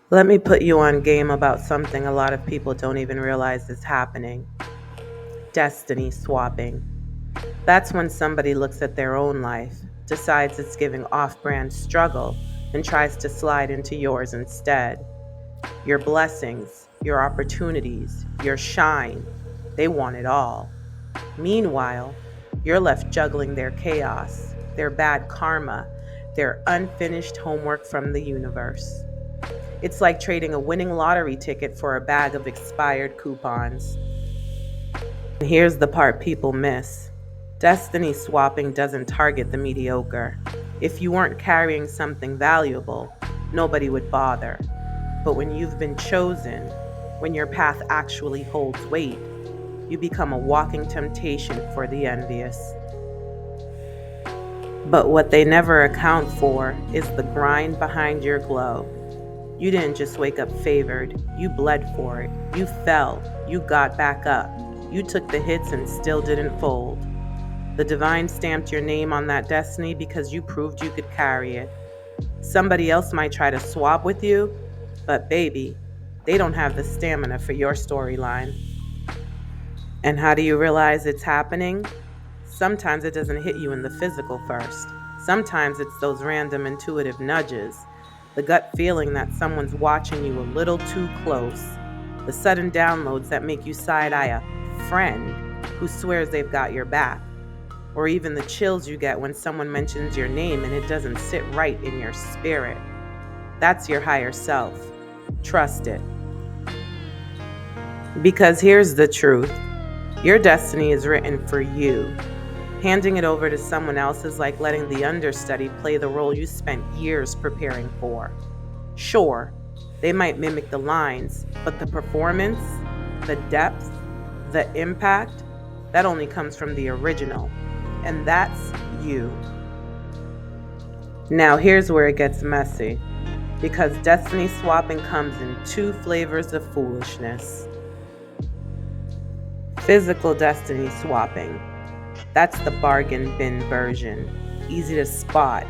Let me put you on game about something a lot of people don't even realize is happening: destiny swapping. That's when somebody looks at their own life, decides it's giving off brand struggle, and tries to slide into yours instead. Your blessings, your opportunities, your shine, they want it all. Meanwhile, you're left juggling their chaos, their bad karma, their unfinished homework from the universe. It's like trading a winning lottery ticket for a bag of expired coupons. And here's the part people miss: destiny swapping doesn't target the mediocre. If you weren't carrying something valuable, nobody would bother. But when you've been chosen, when your path actually holds weight, you become a walking temptation for the envious. But what they never account for is the grind behind your glow. You didn't just wake up favored, you bled for it. You fell, you got back up. You took the hits and still didn't fold. The divine stamped your name on that destiny because you proved you could carry it. Somebody else might try to swap with you, but baby, they don't have the stamina for your storyline. And how do you realize it's happening? Sometimes it doesn't hit you in the physical first. Sometimes it's those random intuitive nudges, the gut feeling that someone's watching you a little too close, the sudden downloads that make you side eye a friend who swears they've got your back, or even the chills you get when someone mentions your name and it doesn't sit right in your spirit. That's your higher self. Trust it. Because here's the truth: your destiny is written for you. Handing it over to someone else is like letting the understudy play the role you spent years preparing for. Sure, they might mimic the lines, but the performance, the depth, the impact, that only comes from the original. And that's you. Now, here's where it gets messy, because destiny swapping comes in two flavors of foolishness. Physical destiny swapping. That's the bargain bin version. Easy to spot.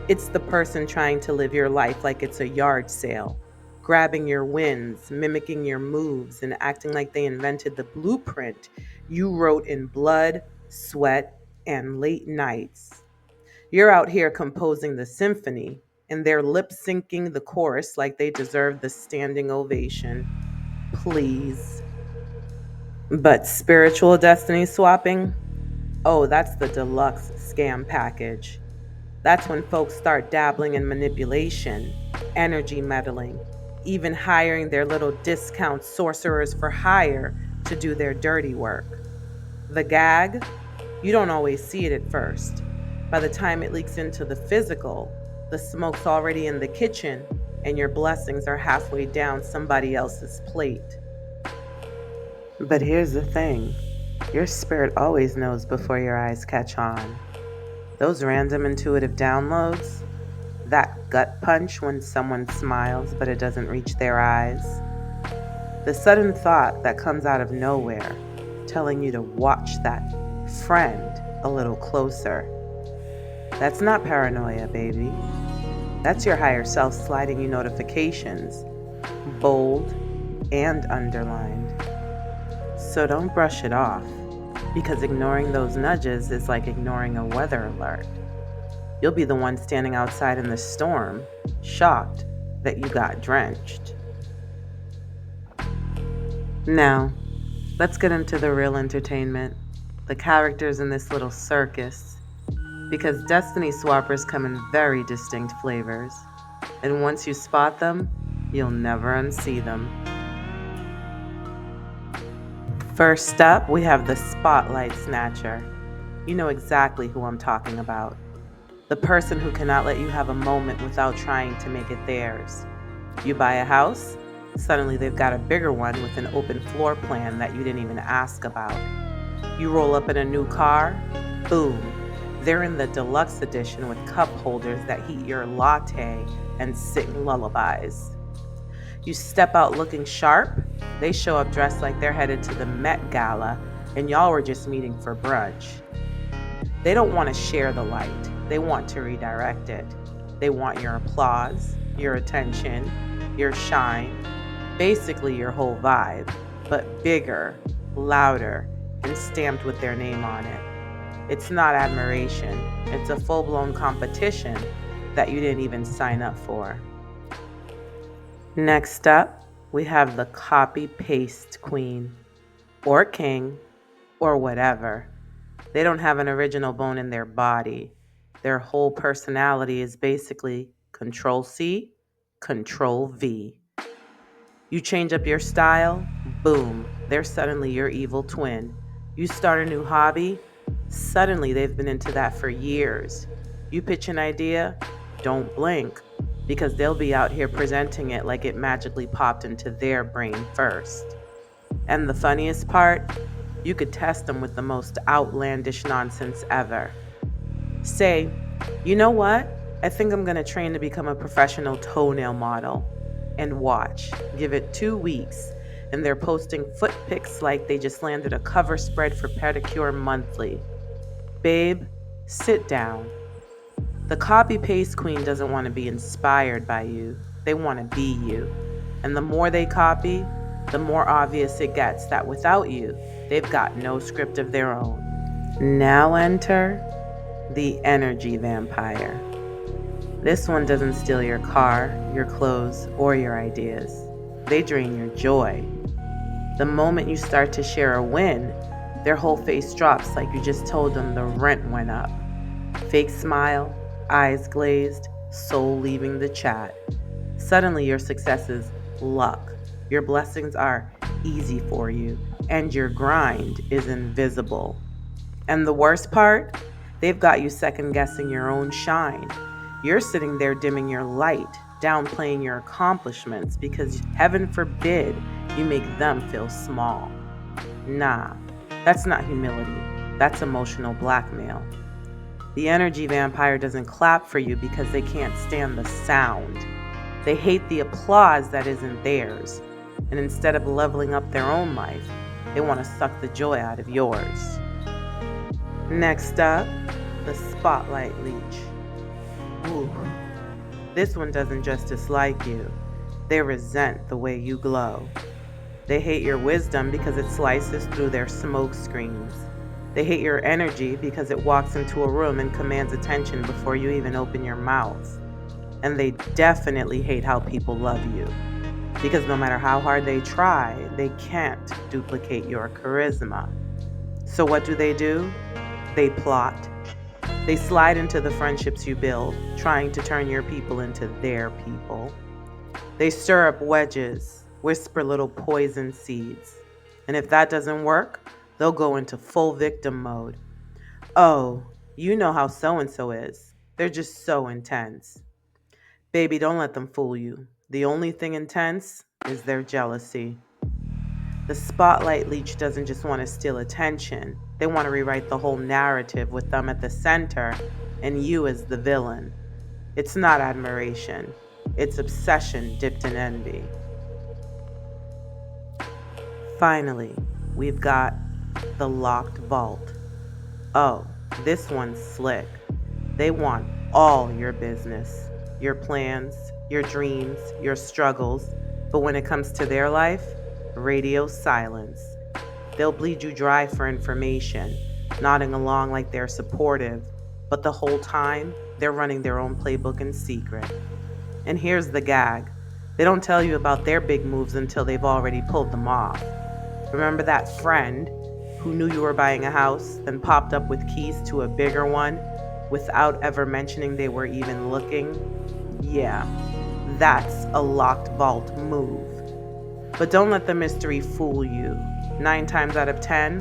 It's the person trying to live your life like it's a yard sale, grabbing your wins, mimicking your moves, and acting like they invented the blueprint you wrote in blood, sweat, and late nights. You're out here composing the symphony, and they're lip syncing the chorus like they deserve the standing ovation. Please. But spiritual destiny swapping? Oh, that's the deluxe scam package. That's when folks start dabbling in manipulation, energy meddling, even hiring their little discount sorcerers for hire to do their dirty work. The gag? You don't always see it at first. By the time it leaks into the physical, the smoke's already in the kitchen and your blessings are halfway down somebody else's plate. But here's the thing: your spirit always knows before your eyes catch on. Those random intuitive downloads, that gut punch when someone smiles but it doesn't reach their eyes, the sudden thought that comes out of nowhere, telling you to watch that friend a little closer. That's not paranoia, baby. That's your higher self sliding you notifications, bold and underlined. So don't brush it off, because ignoring those nudges is like ignoring a weather alert. You'll be the one standing outside in the storm, shocked that you got drenched. Now, let's get into the real entertainment, the characters in this little circus, because destiny swappers come in very distinct flavors, and once you spot them, you'll never unsee them. First up, we have the spotlight snatcher. You know exactly who I'm talking about. The person who cannot let you have a moment without trying to make it theirs. You buy a house, suddenly they've got a bigger one with an open floor plan that you didn't even ask about. You roll up in a new car, boom, they're in the deluxe edition with cup holders that heat your latte and sing lullabies. You step out looking sharp, they show up dressed like they're headed to the Met Gala and y'all were just meeting for brunch. They don't want to share the light, they want to redirect it. They want your applause, your attention, your shine, basically your whole vibe, but bigger, louder, and stamped with their name on it. It's not admiration, it's a full blown competition that you didn't even sign up for. Next up, we have the copy paste queen, or king, or whatever. They don't have an original bone in their body. Their whole personality is basically Control C, Control V. You change up your style, boom, they're suddenly your evil twin. You start a new hobby, suddenly they've been into that for years. You pitch an idea, don't blink, because they'll be out here presenting it like it magically popped into their brain first. And the funniest part, you could test them with the most outlandish nonsense ever. Say, you know what? I think I'm gonna train to become a professional toenail model. And watch, give it 2 weeks, and they're posting foot pics like they just landed a cover spread for Pedicure Monthly. Babe, sit down. The copy paste queen doesn't want to be inspired by you, they want to be you. And the more they copy, the more obvious it gets that without you, they've got no script of their own. Now enter the energy vampire. This one doesn't steal your car, your clothes, or your ideas. They drain your joy. The moment you start to share a win, their whole face drops like you just told them the rent went up. Fake smile, eyes glazed, soul leaving the chat. Suddenly your success is luck. Your blessings are easy for you, and your grind is invisible. And the worst part? They've got you second guessing your own shine. You're sitting there dimming your light, downplaying your accomplishments because heaven forbid you make them feel small. Nah, that's not humility. That's emotional blackmail. The energy vampire doesn't clap for you because they can't stand the sound. They hate the applause that isn't theirs. And instead of leveling up their own life, they want to suck the joy out of yours. Next up, the spotlight leech. Ooh. This one doesn't just dislike you, they resent the way you glow. They hate your wisdom because it slices through their smoke screens. They hate your energy because it walks into a room and commands attention before you even open your mouth. And they definitely hate how people love you, because no matter how hard they try, they can't duplicate your charisma. So what do? They plot. They slide into the friendships you build, trying to turn your people into their people. They stir up wedges, whisper little poison seeds. And if that doesn't work, they'll go into full victim mode. Oh, you know how so-and-so is. They're just so intense. Baby, don't let them fool you. The only thing intense is their jealousy. The spotlight leech doesn't just want to steal attention. They want to rewrite the whole narrative with them at the center and you as the villain. It's not admiration. It's obsession dipped in envy. Finally, we've got the locked vault. Oh, this one's slick. They want all your business, your plans, your dreams, your struggles. But when it comes to their life, radio silence. They'll bleed you dry for information, nodding along like they're supportive, but the whole time, they're running their own playbook in secret. And here's the gag. They don't tell you about their big moves until they've already pulled them off. Remember that friend who knew you were buying a house, then popped up with keys to a bigger one without ever mentioning they were even looking? Yeah, that's a locked vault move. But don't let the mystery fool you. 9 times out of 10,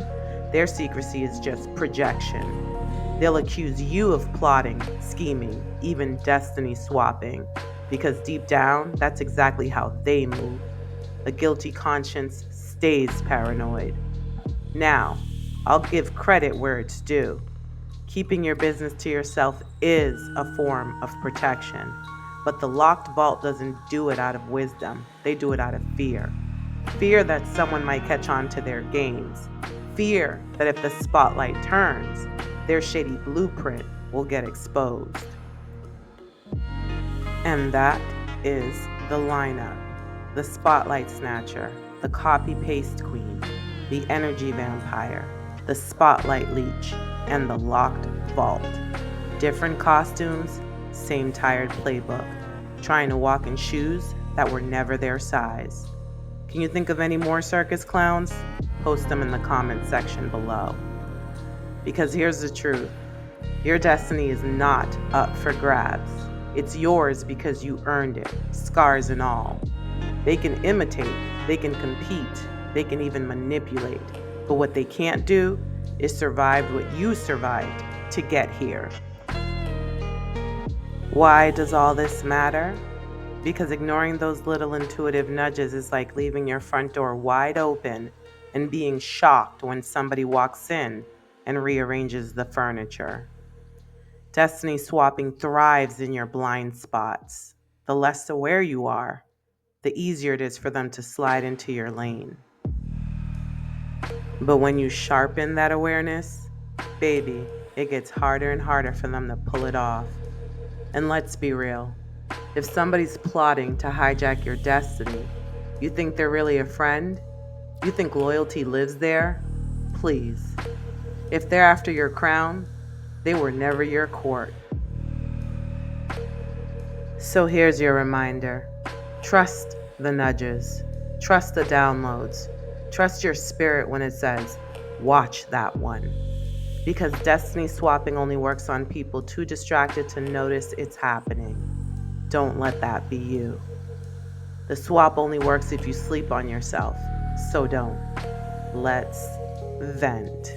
their secrecy is just projection. They'll accuse you of plotting, scheming, even destiny swapping, because deep down, that's exactly how they move. A guilty conscience stays paranoid. Now, I'll give credit where it's due. Keeping your business to yourself is a form of protection, but the locked vault doesn't do it out of wisdom. They do it out of fear. Fear that someone might catch on to their games. Fear that if the spotlight turns, their shady blueprint will get exposed. And that is the lineup, the spotlight snatcher, the copy paste queen, the energy vampire, the spotlight leech, and the locked vault. Different costumes, same tired playbook, trying to walk in shoes that were never their size. Can you think of any more circus clowns? Post them in the comment section below. Because here's the truth. Your destiny is not up for grabs. It's yours because you earned it, scars and all. They can imitate, they can compete, they can even manipulate. But what they can't do is survive what you survived to get here. Why does all this matter? Because ignoring those little intuitive nudges is like leaving your front door wide open and being shocked when somebody walks in and rearranges the furniture. Destiny swapping thrives in your blind spots. The less aware you are, the easier it is for them to slide into your lane. But when you sharpen that awareness, baby, it gets harder and harder for them to pull it off. And let's be real. If somebody's plotting to hijack your destiny, you think they're really a friend? You think loyalty lives there? Please. If they're after your crown, they were never your court. So here's your reminder. Trust the nudges. Trust the downloads. Trust your spirit when it says, watch that one. Because destiny swapping only works on people too distracted to notice it's happening. Don't let that be you. The swap only works if you sleep on yourself, so don't. Let's vent.